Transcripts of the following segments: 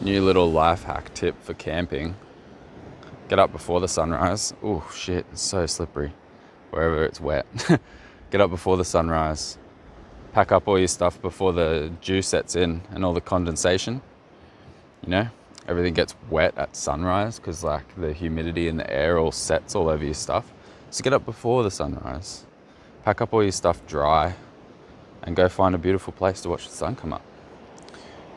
New little life hack tip for camping. Get up before the sunrise. Oh shit, it's so slippery wherever it's wet. Get up before the sunrise. Pack up all your stuff before the dew sets in and all the condensation. You know, everything gets wet at sunrise because like the humidity in the air all sets all over your stuff. So get up before the sunrise. Pack up all your stuff dry and go find a beautiful place to watch the sun come up.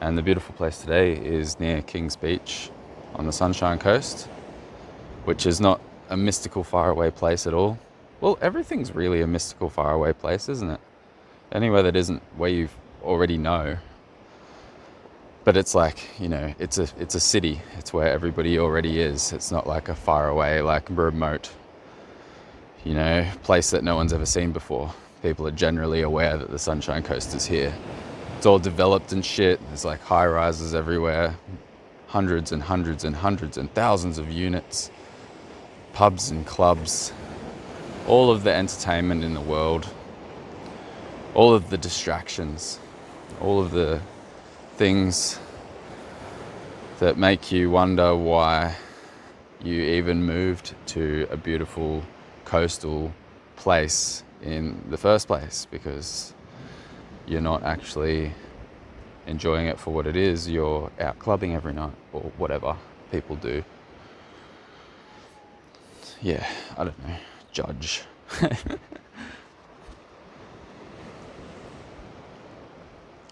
And the beautiful place today is near Kings Beach on the Sunshine Coast, which is not a mystical faraway place at all. Well, everything's really a mystical faraway place, isn't it? Anywhere that isn't where you already know. But it's like, you know, it's a city. It's where everybody already is. It's not like a faraway, like remote, you know, place that no one's ever seen before. People are generally aware that the Sunshine Coast is here. It's all developed and shit. There's like high rises everywhere. Hundreds and hundreds and hundreds and thousands of units. Pubs and clubs. All of the entertainment in the world. All of the distractions. All of the things that make you wonder why you even moved to a beautiful coastal place in the first place, because you're not actually enjoying it for what it is. You're out clubbing every night or whatever people do. Yeah, I don't know. Judge.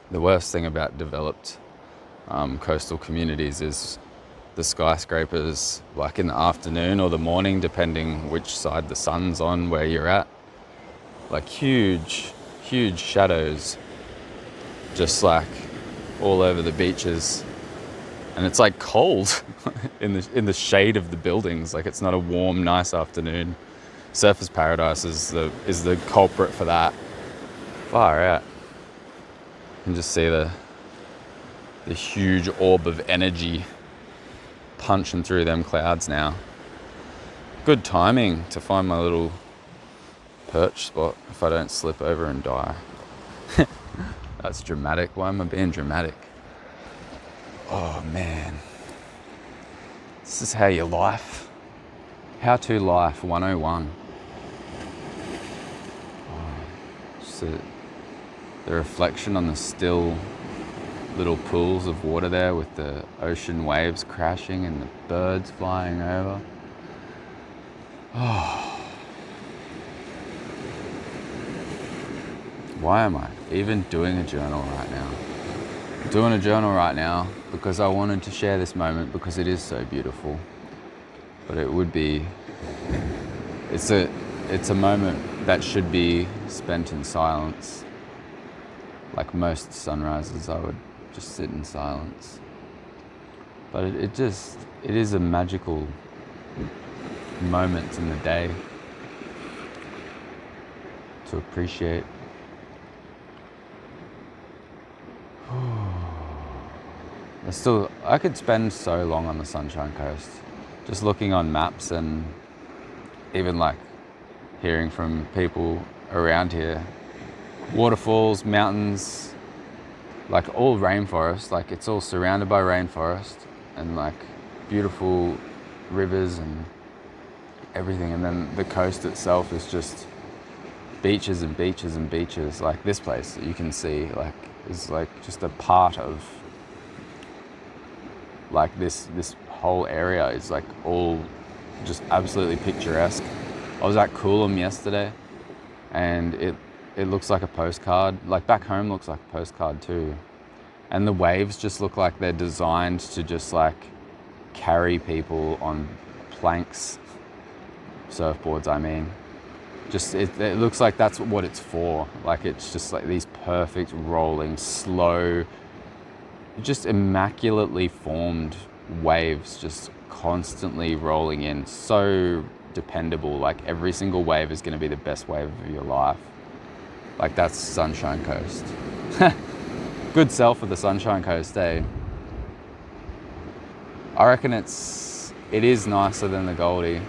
The worst thing about developed coastal communities is the skyscrapers, like in the afternoon or the morning, depending which side the sun's on where you're at. Like huge shadows, just like all over the beaches. And it's like cold in the shade of the buildings. Like it's not a warm, nice afternoon. Surfers Paradise is the culprit for that. Far out. You can just see the huge orb of energy punching through them clouds now. Good timing to find my little perch spot if I don't slip over and die. That's dramatic. Why am I being dramatic? Oh man. This is how you life. How to life 101. Just the reflection on the still little pools of water there with the ocean waves crashing and the birds flying over. Oh. Why am I even doing a journal right now? I'm doing a journal right now because I wanted to share this moment because it is so beautiful. But it would be, it's a moment that should be spent in silence. Like most sunrises, I would just sit in silence. But it is a magical moment in the day to appreciate. I could spend so long on the Sunshine Coast, just looking on maps and even like hearing from people around here. Waterfalls, mountains, like all rainforest, like it's all surrounded by rainforest and like beautiful rivers and everything. And then the coast itself is just beaches and beaches and beaches. Like this place that you can see like is like just a part of like this whole area is like all just absolutely picturesque. I was at Coolum yesterday and it looks like a postcard. Like back home looks like a postcard too. And the waves just look like they're designed to just like carry people on planks, surfboards I mean. Just it looks like that's what it's for. Like it's just like these perfect rolling, slow, just immaculately formed waves just constantly rolling in. So dependable. Like every single wave is going to be the best wave of your life. Like that's Sunshine Coast. Good sell for the Sunshine Coast, eh? I reckon it is nicer than the Goldie.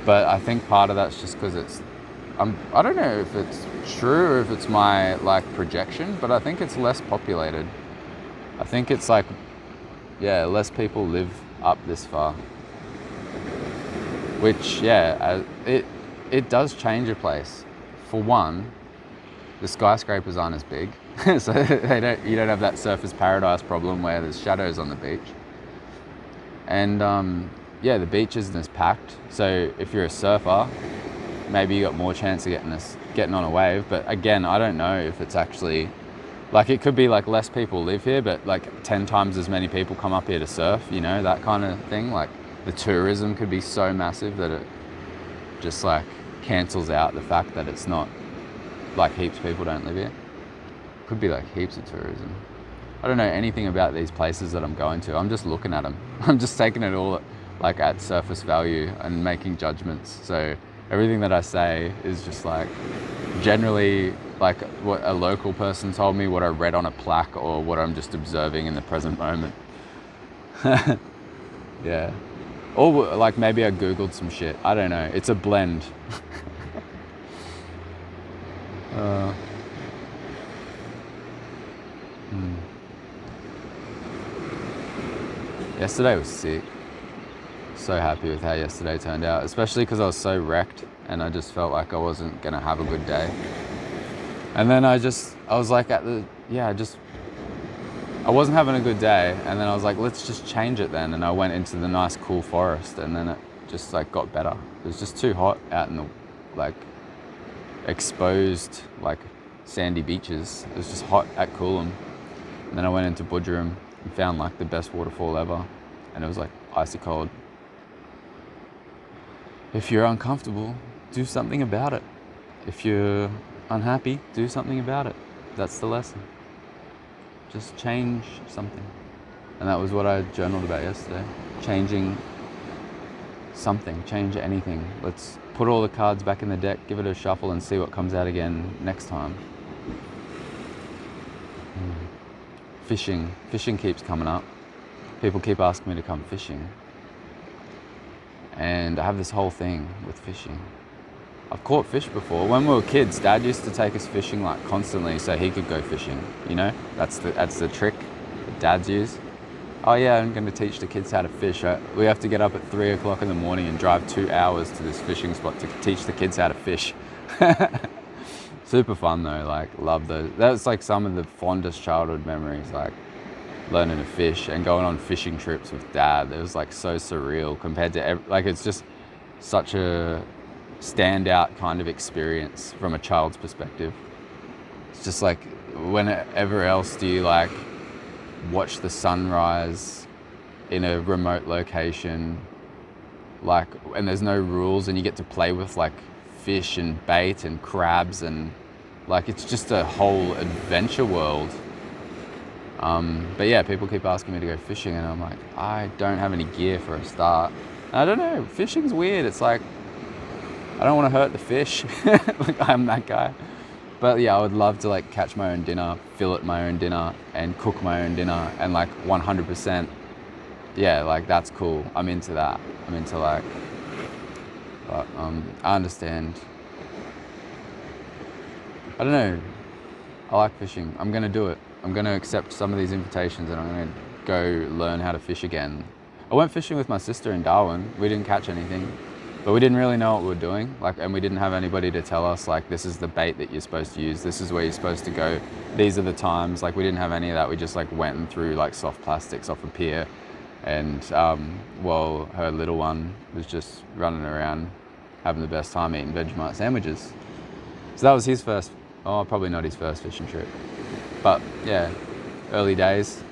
But I think part of that's just because I don't know if it's true or if it's my like projection, but I think it's less populated. I think it's like yeah, less people live up this far. Which, yeah, it does change a place. For one, the skyscrapers aren't as big, so you don't have that surfer's paradise problem where there's shadows on the beach. And yeah, the beach isn't as packed. So if you're a surfer, maybe you got more chance of getting on a wave. But again, I don't know if it's actually, like, it could be like less people live here, but like 10 times as many people come up here to surf, you know, that kind of thing. Like the tourism could be so massive that it just like cancels out the fact that it's not like heaps of people don't live here. Could be like heaps of tourism. I don't know anything about these places that I'm going to. I'm just looking at them. I'm just taking it all like at surface value and making judgments. So everything that I say is just like generally like what a local person told me, what I read on a plaque, or what I'm just observing in the present moment. Yeah. Or like maybe I Googled some shit. I don't know. It's a blend. Yesterday was sick. So happy with how yesterday turned out, especially because I was so wrecked and I just felt like I wasn't gonna have a good day. And then I was like I wasn't having a good day, and then I was like, let's just change it then. And I went into the nice cool forest, and then it just like got better. It was just too hot out in the like exposed like sandy beaches. It was just hot at Coolum. And then I went into Budgerum and found like the best waterfall ever, and it was like icy cold. If you're uncomfortable, do something about it. If you're unhappy, do something about it. That's the lesson. Just change something. And that was what I journaled about yesterday. Changing something, change anything. Let's put all the cards back in the deck, give it a shuffle, and see what comes out again next time. Fishing keeps coming up. People keep asking me to come fishing. And I have this whole thing with fishing. I've caught fish before. When we were kids, Dad used to take us fishing like constantly so he could go fishing, you know? That's the trick that dads use. Oh yeah, I'm going to teach the kids how to fish. We have to get up at 3 o'clock in the morning and drive 2 hours to this fishing spot to teach the kids how to fish. Super fun though, like love those. That's like some of the fondest childhood memories, like learning to fish and going on fishing trips with Dad. It was like so surreal compared to like it's just such a standout kind of experience from a child's perspective. It's just like whenever else do you like watch the sunrise in a remote location, like, and there's no rules and you get to play with like fish and bait and crabs and like it's just a whole adventure world. But yeah, people keep asking me to go fishing and I'm like, I don't have any gear for a start. And I don't know, fishing's weird. It's like, I don't want to hurt the fish. Like I'm that guy. But yeah, I would love to like catch my own dinner, fillet my own dinner and cook my own dinner and like 100%. Yeah, like that's cool. I'm into that. I'm into like, but I understand. I don't know. I like fishing. I'm going to do it. I'm going to accept some of these invitations and I'm going to go learn how to fish again. I went fishing with my sister in Darwin. We didn't catch anything, but we didn't really know what we were doing. Like, and we didn't have anybody to tell us, like, this is the bait that you're supposed to use. This is where you're supposed to go. These are the times. Like, we didn't have any of that. We just like went and threw like soft plastics off a pier. And while her little one was just running around having the best time eating Vegemite sandwiches. So that was his first, probably not his first fishing trip. But yeah, early days.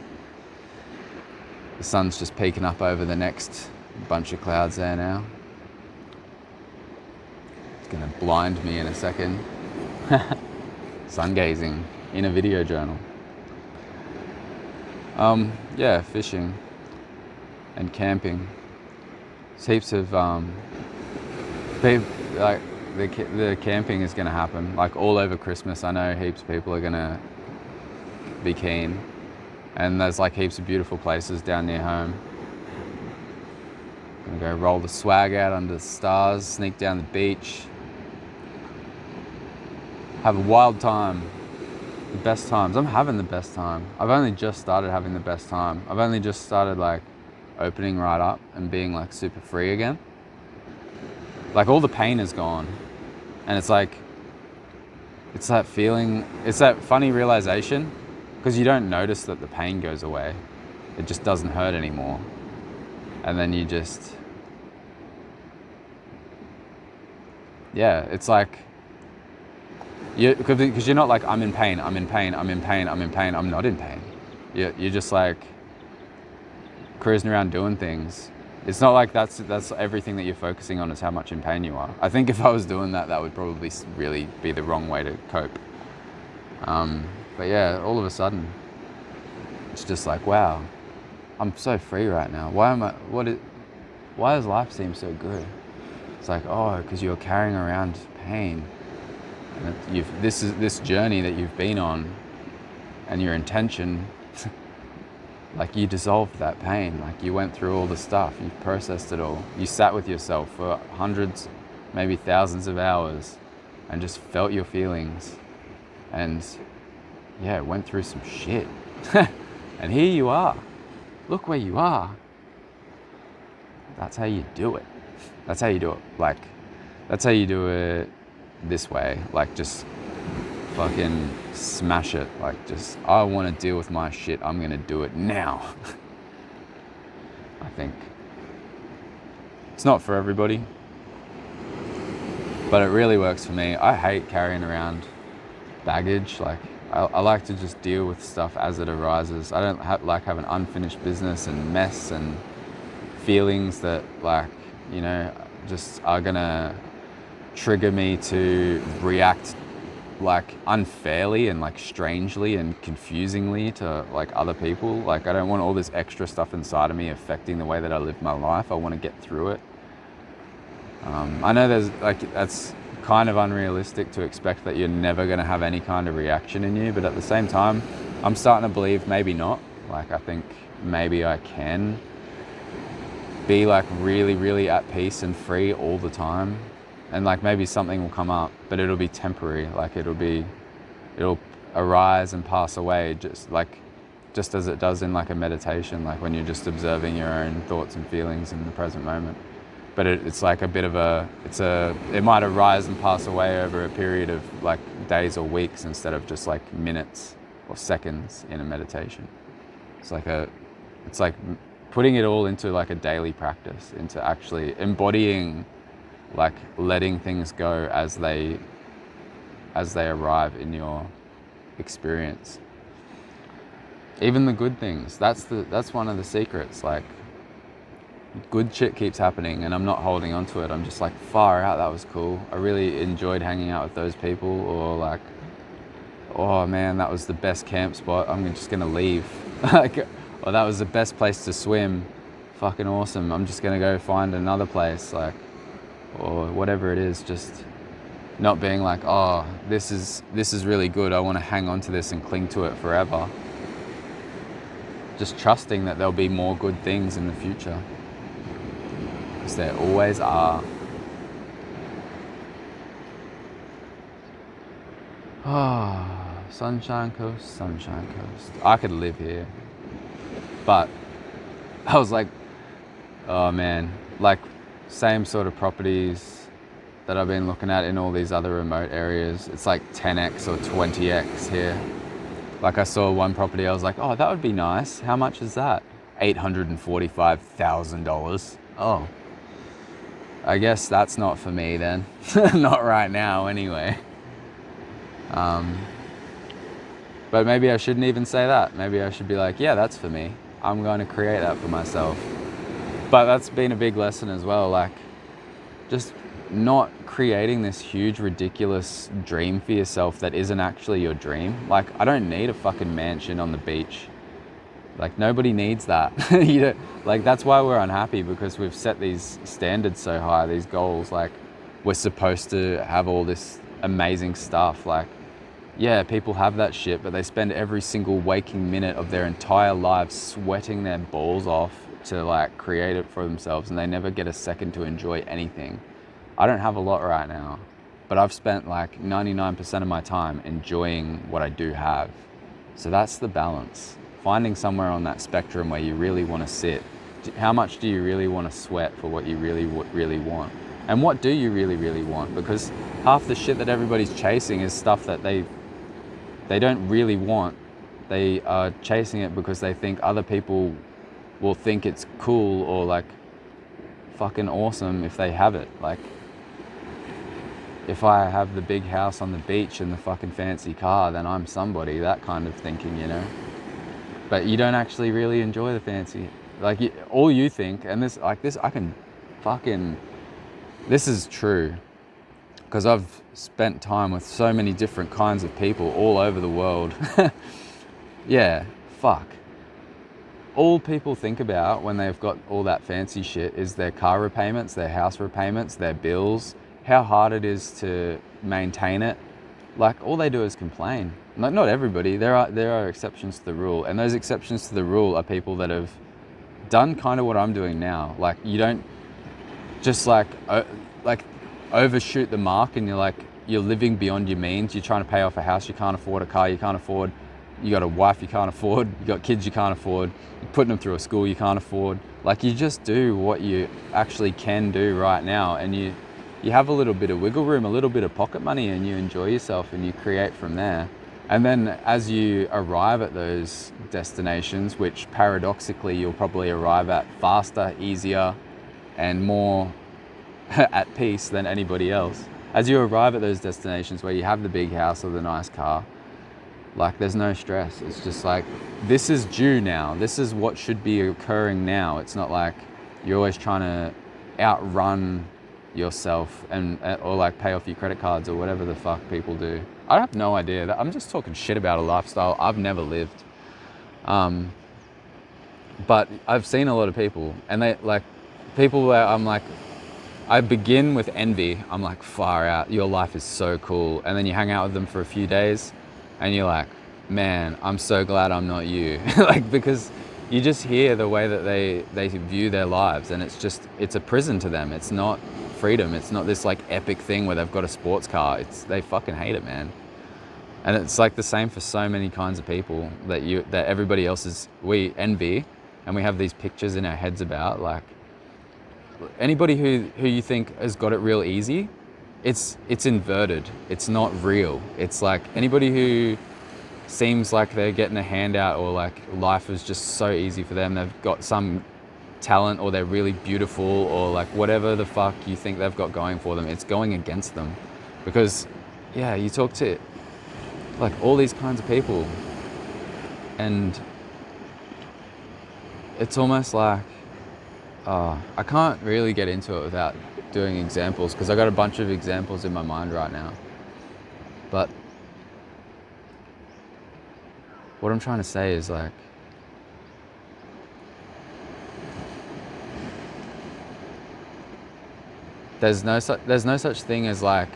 The sun's just peeking up over the next bunch of clouds there now. It's gonna blind me in a second. Sun gazing in a video journal. Yeah, fishing and camping. There's heaps of people, like the camping is gonna happen like all over Christmas. I know heaps of people are gonna be keen, and there's like heaps of beautiful places down near home. Gonna go roll the swag out under the stars, sneak down the beach, have a wild time. The best times. I'm having the best time. I've only just started having the best time. I've only just started like opening right up and being like super free again. Like all the pain is gone. And it's like, it's that feeling, it's that funny realization, because you don't notice that the pain goes away. It just doesn't hurt anymore. And then you just, yeah, it's like, because you're not like, I'm in pain, I'm in pain, I'm in pain, I'm in pain, I'm not in pain. You're just like cruising around doing things. It's not like that's everything that you're focusing on is how much in pain you are. I think if I was doing that, that would probably really be the wrong way to cope. But yeah, all of a sudden, it's just like, wow, I'm so free right now. Why does life seem so good? It's like, oh, because you're carrying around pain. And this journey that you've been on, and your intention, like you dissolved that pain. Like you went through all the stuff, you processed it all. You sat with yourself for hundreds, maybe thousands of hours, and just felt your feelings. And yeah, went through some shit. And here you are. Look where you are. That's how you do it. That's how you do it. Like, that's how you do it this way. Like, just fucking smash it. Like, just, I want to deal with my shit. I'm going to do it now. I think. It's not for everybody, but it really works for me. I hate carrying around baggage. Like, I like to just deal with stuff as it arises. I don't like having unfinished business and mess and feelings that, like, you know, just are gonna trigger me to react like unfairly and like strangely and confusingly to like other people. Like, I don't want all this extra stuff inside of me affecting the way that I live my life. I want to get through it. I know there's like, that's kind of unrealistic to expect that you're never going to have any kind of reaction in you, but at the same time, I'm starting to believe maybe not. Like, I think maybe I can be like really, really at peace and free all the time. And like maybe something will come up, but it'll be temporary. Like it'll arise and pass away, just as it does in like a meditation, like when you're just observing your own thoughts and feelings in the present moment. But it's like a bit of it might arise and pass away over a period of like days or weeks instead of just like minutes or seconds in a meditation. It's like putting it all into like a daily practice, into actually embodying, like letting things go as they arrive in your experience. Even the good things, that's one of the secrets. Like, good shit keeps happening and I'm not holding on to it. I'm just like, far out, that was cool. I really enjoyed hanging out with those people. Or like, oh man, that was the best camp spot, I'm just gonna leave. Like, or that was the best place to swim, fucking awesome, I'm just gonna go find another place. Like, or whatever it is, just not being like, oh, this is really good, I want to hang on to this and cling to it forever. Just trusting that there'll be more good things in the future, because there always are. Oh, Sunshine Coast, Sunshine Coast. I could live here, but I was like, oh man, like same sort of properties that I've been looking at in all these other remote areas. It's like 10x or 20x here. Like, I saw one property, I was like, oh, that would be nice. How much is that? $845,000. Oh, I guess that's not for me then. Not right now anyway. But maybe I shouldn't even say that. Maybe I should be like, yeah, that's for me. I'm going to create that for myself. But that's been a big lesson as well. Like, just not creating this huge, ridiculous dream for yourself that isn't actually your dream. Like, I don't need a fucking mansion on the beach. Like, nobody needs that. You know, like, that's why we're unhappy, because we've set these standards so high, these goals. Like, we're supposed to have all this amazing stuff. Like, yeah, people have that shit, but they spend every single waking minute of their entire lives sweating their balls off to like create it for themselves, and they never get a second to enjoy anything. I don't have a lot right now, but I've spent like 99% of my time enjoying what I do have. So that's the balance. Finding somewhere on that spectrum where you really want to sit. How much do you really want to sweat for what you really want? And what do you really want? Because half the shit that everybody's chasing is stuff that they don't really want. They are chasing it because they think other people will think it's cool or like fucking awesome if they have it. Like, if I have the big house on the beach and the fucking fancy car, then I'm somebody, that kind of thinking, you know? But you don't actually really enjoy the fancy. Like, all you think, and this, this is true. Because I've spent time with so many different kinds of people all over the world. Yeah, fuck. All people think about when they've got all that fancy shit is their car repayments, their house repayments, their bills, how hard it is to maintain it. Like, all they do is complain. Not everybody, there are exceptions to the rule, and those exceptions to the rule are people that have done kind of what I'm doing now. Like, you don't just like overshoot the mark and you're living beyond your means. You're trying to pay off a house you can't afford, a car you can't afford, you got a wife you can't afford, you got kids you can't afford, you're putting them through a school you can't afford. Like, you just do what you actually can do right now, and you have a little bit of wiggle room, a little bit of pocket money, and you enjoy yourself and you create from there. And then as you arrive at those destinations, which paradoxically you'll probably arrive at faster, easier, and more at peace than anybody else. As you arrive at those destinations where you have the big house or the nice car, like, there's no stress. It's just like, this is due now. This is what should be occurring now. It's not like you're always trying to outrun yourself or like pay off your credit cards or whatever the fuck people do. I have no idea. I'm just talking shit about a lifestyle I've never lived. But I've seen a lot of people, and they like people where I'm like, I begin with envy. I'm like, far out, your life is so cool. And then you hang out with them for a few days and you're like, man, I'm so glad I'm not you. Like, because you just hear the way that they view their lives, and it's a prison to them. It's not freedom. It's not this like epic thing where they've got a sports car. They fucking hate it, man. And it's like the same for so many kinds of people that everybody else we envy, and we have these pictures in our heads about. Like, anybody who you think has got it real easy, it's inverted. It's not real. It's like anybody who seems like they're getting a handout, or like life is just so easy for them, they've got some talent, or they're really beautiful, or like whatever the fuck you think they've got going for them, it's going against them. Because yeah, you talk to like all these kinds of people, and it's almost like I can't really get into it without doing examples, because I got a bunch of examples in my mind right now. But what I'm trying to say is, like, there's no such thing as like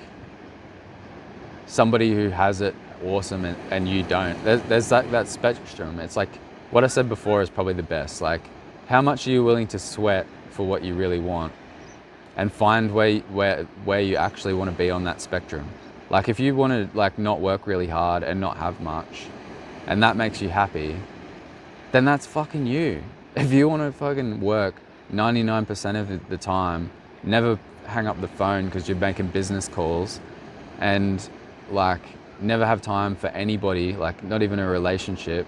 somebody who has it awesome and you don't. There's that spectrum. It's like what I said before is probably the best. Like, how much are you willing to sweat for what you really want, and find where you actually want to be on that spectrum. Like, if you want to like not work really hard and not have much, and that makes you happy, then that's fucking you. If you want to fucking work 99% of the time, never hang up the phone because you're making business calls, and like never have time for anybody, like not even a relationship,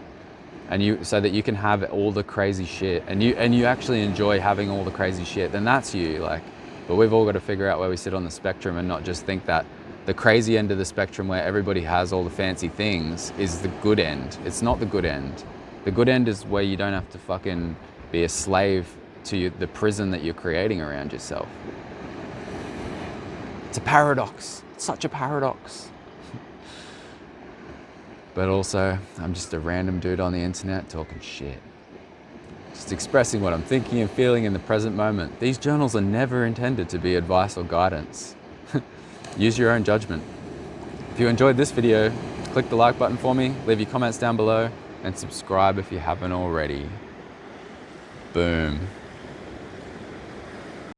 and so that you can have all the crazy shit, and you actually enjoy having all the crazy shit, then that's you. Like, but we've all got to figure out where we sit on the spectrum, and not just think that the crazy end of the spectrum where everybody has all the fancy things is the good end. It's not the good end. The good end is where you don't have to fucking be a slave to the prison that you're creating around yourself. It's a paradox. It's such a paradox. But also, I'm just a random dude on the internet talking shit. Just expressing what I'm thinking and feeling in the present moment. These journals are never intended to be advice or guidance. Use your own judgment. If you enjoyed this video, click the like button for me, leave your comments down below, and subscribe if you haven't already. Boom.